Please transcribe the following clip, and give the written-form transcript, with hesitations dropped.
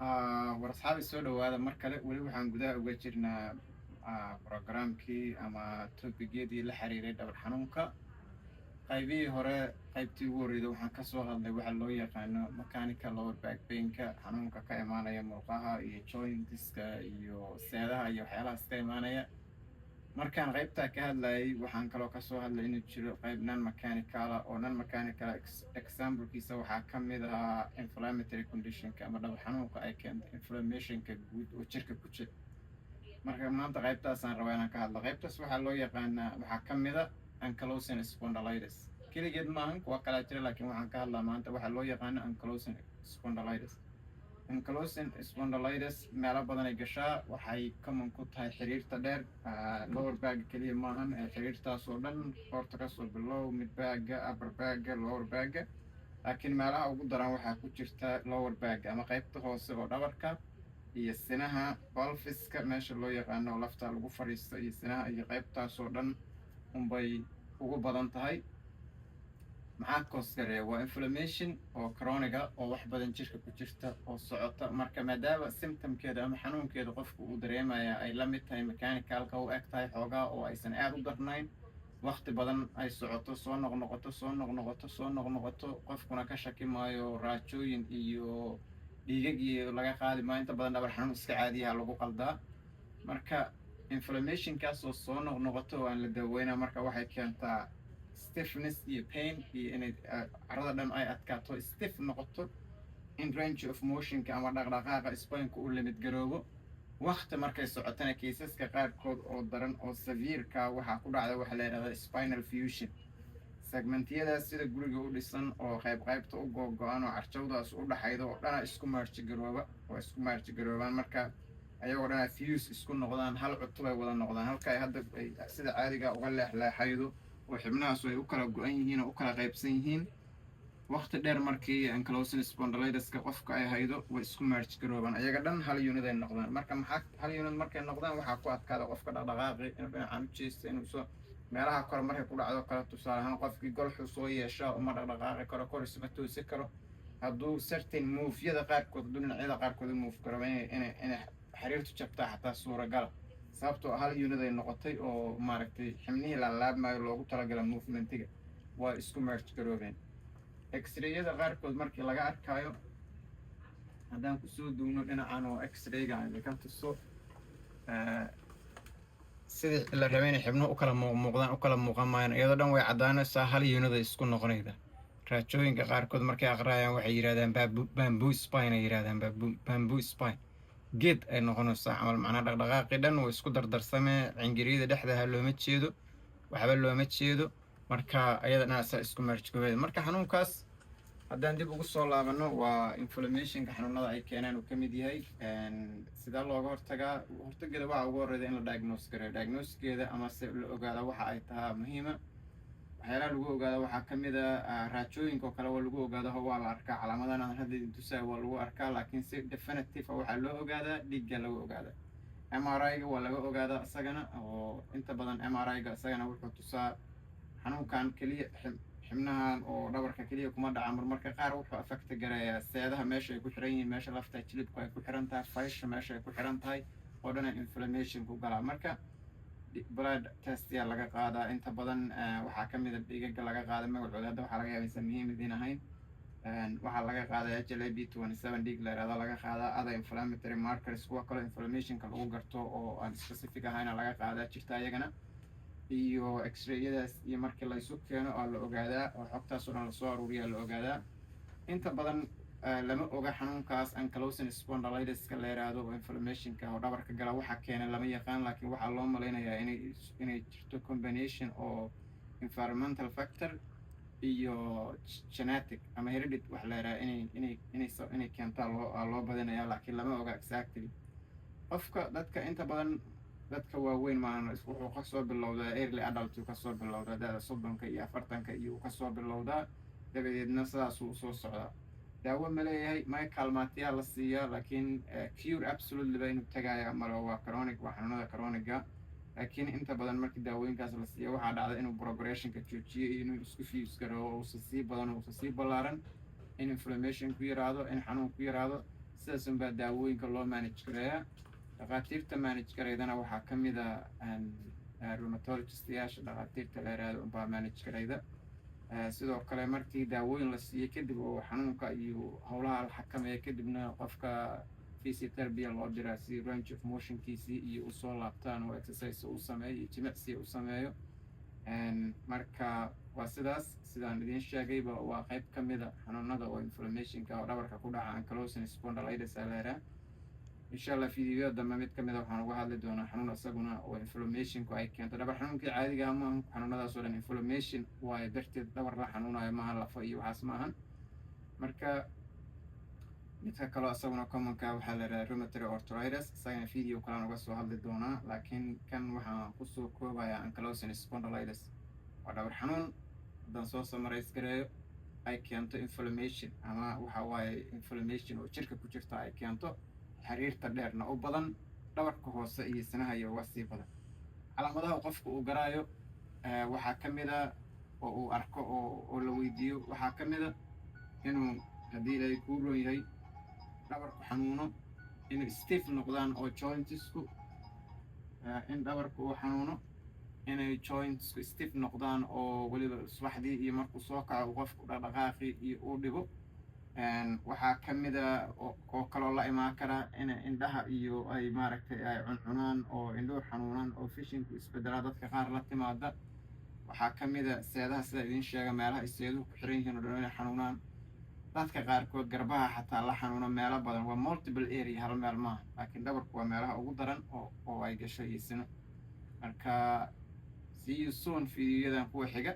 War asxaabi soo dhawaada mar kale weli waxaan gudaha uga jirnaa programkii ama topigyadii la xiriiray dhabar xanuunka qaybihii hore. Qaybtii ugu horreysay waxaan ka soo hadlay waxa loo yaqaano mechanical lower back pain-ka, xanuunka ka imaanaya murqaha iyo jointiska iyo seedaha iyo waxyaalahaas ka imaanaya. Markaan qaybtaa ka hadlayay waxaan kaloo ka soo hadlay inuu jiro qayb non mechanicala oo non mechanical examplekiisa waxaa ka mid ah inflammatory conditionka ama dhabar xanuunka ay keento inflammationka guud oo jirka ku jira. marka maanta qaybtaasaan rabaa inaan ka hadlo. Qaybtaas waxaa loo yaqaanaa waxaa ka mid a ankylosing spondylitis. Keligeed maahan kuwa kalaa jira, laakiin waxaan ka hadlaa maanta waxaa loo yaqaana ankylosing spondylitis. Ankylosing spondylitis meelo badan ay gashaa, waxay common ku tahay xiriirta dheer lower back keliya maahan xiriirtaas oo dhan horta kasoo bilow mid baaga upper baaga lower baaga, laakiin meelaha ugu daran waxaa ku jirta lower back ama qaybta hoose oo dhabarka iyo sinaha pelviska meesha loo yaqaano lafta lagu fadhiisto iyo sinaha iyo qaybtaas oo dhan unbay ugu badan tahay. maxaa koosgareeya waa inflammation oo chroniga oo wax badan jirka ku jirta oo socota. marka maadaama symptomkeeda ama xanuunkeeda qofku uu dareemaya ay la mid tahay mechanicalka u eg tahay xoogaa oo aysan aad u darnayn, waqti badan ay socoto, soo noqnoqoto, qofkuna ka shaki maayo raajooyin iyo dhiigag iyo laga qaadi maayo. inta badan dhabar xanuun iska caadiyaha lagu qaldaa. marka inflammationkaas oo soo noqnoqoto oo aan la daweynaa marka waxay keentaa stiffness iyo pain iyo inay carrada dhan ay adkaato stiff noqoto, in range of motionka ama dhaqdhaqaaqa spineka uu limid garoobo. waqti markay socotana kaysaska qaarkood oo daran oo saviirka waxaa ku dhacda waxa la yidhahda spinal fusion. segmentiyadaas sida guriga u dhisan oo qaybta u googo-an oo carjawdaas u dhaxayda oo dhana isku maarjigaroobaan marka ayagoo dhana fuse isku noqdaan, hal cutub ay wada noqdaan. halka ay hadda sida caadiga uga leexleexaydo oo xibnahaas ay u kala go-an yihiin oo u kala qaybsan yihiin. waqti dheer markii ankylosing spondylitiska qofka ay haydo way isku maarji garoobaan, ayaga dhan hal unit ay noqdaan. marka maxaa hal unit markay noqdaan waxaa ku adkaada qofka dhaqdhaqaaqi inuu dhinacaan u jeesta, inuu soo meelaha kore markay ku dhacdo kale. tusaale ahaan qofkii golxu soo yeeshaa uma dhaqdhaqaaqi karo, kor isma toosi karo. hadduu certain move-yada qaarkood hadduu dhinacyada qaarkood u move karo inay xiriirtu jabtaa xataa suuragala, sababtoo hal unit ay noqotay oo maaragtay xibnihii laalaabmaayo loogu talagala movementiga waa isku maarji garoobeen. x-rayada qaarkood markii laga arkaayo, haddaan kusoo duugno dhinacan oo x-rayga ka tuso sidii la rabay inay xibnuhu u kala muuqan maayaan, iyadoo dhan way caddaanaysaa hal unit ay isku noqonayda. raajooyinka qaarkood markay aqraayaan waxay yidhahdaan bamboo spine ay yidhahdaan bamboo spine, geed ay noqonaysaa camal. macnaa dhaqdhaqaaqii dhan way isku dardarsamee, cingiriyada dhexdaha looma jeedo, waxba looma jeedo. marka ayada dhanaasaa isku maarjigoobeed. marka xanuunkaas haddaan dib ugu soo laabano waa inflammationka xanuunada ay keenaan uu ka mid yahay. sidaa looga hortagaa? hortageeda waxaa ugu horreyda in la diagnose gareeyo. diagnosekeeda ama se la ogaada waxa ay tahaa muhiima. waxyaalaha lagu ogaada waxaa ka mid a raajooyinka oo kale waa lagu ogaada, waa la arkaa calaamadahan aan hadda idin tusaaya waa lagu arkaa, laakiin si definitive waxaa loo ogaadaa dhiigga lagu ogaada. MRI-ga waa laga ogaadaa isagana, oo inta badan MRI-ga isagana wuxuu tusaa xanuunkan keliya xibnahan oo dhabarka keliya kuma dhaca, marmarka qaar wuxuu affecti garayaa seedaha meesha ay ku xiran yihiin, meesha lafta jilibku ay ku xiran tahay, faysha meesha ay ku xiran tahay oo dhana inflammation ku galaa. marka blood test yaa laga qaadaa inta badan. waxaa ka mid a dhiigaga laga qaada magacooda hadda waxaa laga yaabaa muhiim idiin ahayn. waxaa laga qaadaa HLA-B27 dhiig la yidhahdo laga qaadaa. other inflammatory markers kuwa kaloo inflammationka lagu garto oo aan specific ahayna laga qaadaa jirta ayagana. iyo x-rayadaas iyo markii la isu keeno oo la ogaadaa oo xogtaas oo dhan lasoo aruuriyaa la ogaadaa. inta badan lama oga xanuunkaas ankylosing spondylitiska la yidhaahdo oo inflammationka oo dhabarka gala waxa keena lama yaqaan, laakiin waxaa loo malaynayaa inay jirto combination oo environmental factor iyo genetic ama heredity wax la yidhaha inay keentaa loo badinayaa, laakiin lama oga exactly. qofka dadka inta badan dadka waaweyn maahan wuxuu kasoo bilowdaa early adult, kasoo bilowdaa da'da 30 iyo 40 iyo kasoo bilowdaa, dabadeedna sidaasuu usoo socdaa. daawo ma leeyahay? may kaalmaatiyaa la siiyaa, laakiin cure absolutely ba inuu tagaaya malo. waa chronic, waa xanuunada chroniga. laakiin inta badan markii daawooyinkaas la siiya waxaa dhacda inuu progressionka joojiyo iyo inuu isku fuse garoobo, uusan sii badan uusan sii ballaaran, in inflammation ku yaraado, in xanuun ku yaraado. sidaas unbaa daawooyinka loo manage gareeyaa. dhakhaatiirta manage gareydana waxaa ka mid a rheumatologist-yaasha dhakhaatiirta la yiraahdo unbaa manage gareyda. sidoo kale markii daawooyin la siiyey kadib oo xanuunka iyo howlaha la xakameeya kadibna qofka physiotherapy loo diraa si range of motionkiisii iyo usoo laabtaan oo exercise uu sameeyo iyo jimicsi uu sameeyo. marka waa sidaan idiin sheegayba waa qayb ka mid a xanuunada oo inflammationka oo dhabarka ku dhaca ankylosing spondylitis aa la yidhaha. insha allah fiidiyoyada dambe mid ka mid a waxaan uga hadli doonaa xanuun isaguna oo inflammationku ay keento dhabar xanuunkii caadiga maahan. xanuunadaas oo dhan inflammation waayo darteed dhabar la xanuunayo maaha, lafo iyo waxaas maahan. marka midka kaloo isaguna commonka waxaa la yidhaha rheumatoid arthritis, isagana video kalaan uga soo hadli doonaa, laakiin kan waxaan kusoo koobaya ankylosing spondylitis. waa dhabar xanuun haddaan soo summarize gareeyo ay keento inflammation ama waxa waaye inflammation oo jirka ku jirta ay keento xiriirta dheerna u badan, dhabarka hoose iyo sinaha iyo uga sii badan. calaamadaha qofka uu garaayo waxaa ka mid a oo uu arko oo la weydiiyo waxaa ka mid a inuu haddii ilaahay kuu roon yahay dhabarku xanuuno, inay stiff noqdaan oo jointsku in dhabarku uu xanuuno, inay jointsku stiff noqdaan oo weliba subaxdii iyo markuu soo kaco uu qofku dhaqdhaqaaqi iyo uu dhibo. waxaa ka mid a oo kaloo la imaan karaa in indhaha iyo ay maaragtay ay cuncunaan oo indhuhu xanuunaan oo fishinku isbedelaa dadka qaar la timaada. waxaa ka mid a seedaha sida idiin sheega meelaha ay seeduhu ku xiran yihiin oo dhan inay xanuunaan. dadka qaarkood garbaha xataa la xanuuno meelo badan, waa multiple area, hal meel maaha, laakiin dhabarku waa meelaha ugu daran oo ay gasho iyo sino. marka see you soon fiidiyoyadan kuwa xiga.